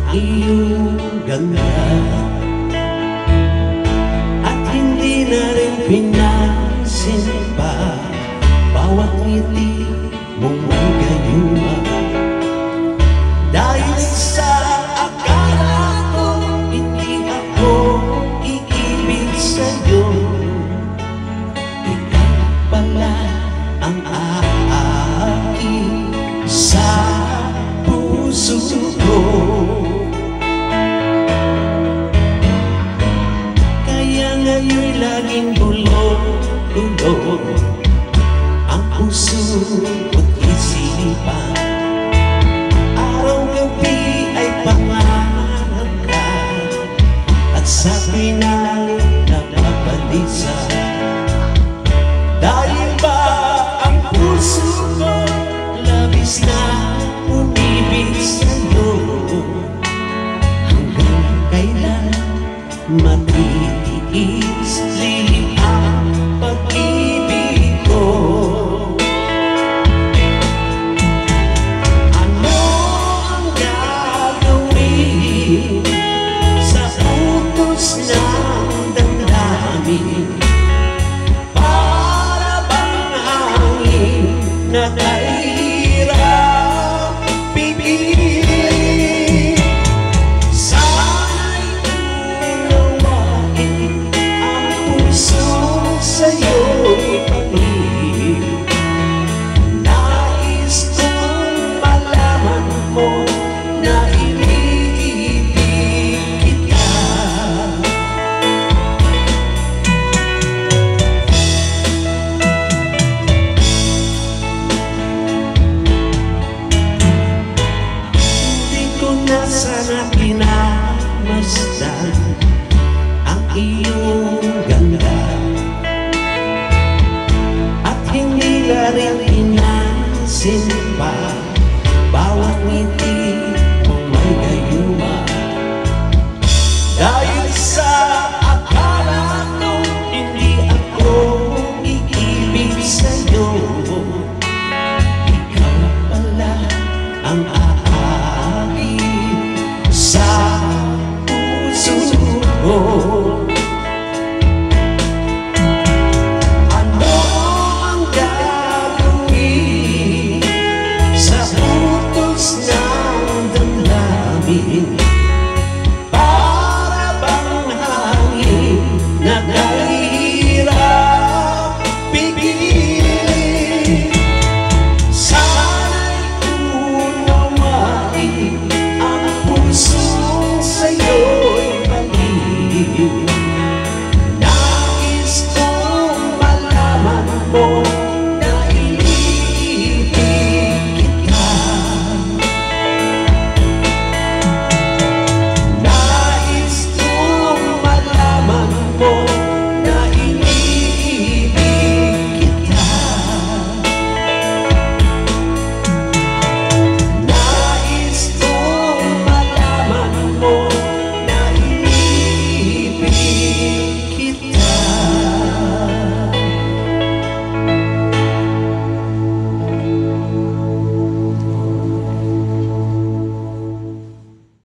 iyong ganda, at hindi na rin pinansin pa bawat ngiti mong may gayuma. Dahil sa akala ko hindi ako iibig sa'yo, ikaw pala ang aking sa puso ko. Kaya ngayon'y laging bulong-bulong ang puso ko't isipan. Araw-gabi ay pangarap ka, at sa pinalit na pabalisa. Dahil ba ang puso ko labis na umibig sa'yo, hanggang kailan matitiis lilim ang pag-ibig ko? Ano ang gagawin sa utos ng damdamin? Para bang hangin na kahirap pipili? Sana'y unawain ang puso sa'yo'y pag-ibig. Nais kong malaman mo na iniibig kita. Hindi ko na sana pinamasdan ang iyong ganda, at hindi na rin pinansin pa bawat ngiti mong may gayuma. Dahil sa akala ko hindi ako iibig sa'yo, ikaw pala ang aking sa puso ko. Ano ang gagawin sa utos ng damdamin?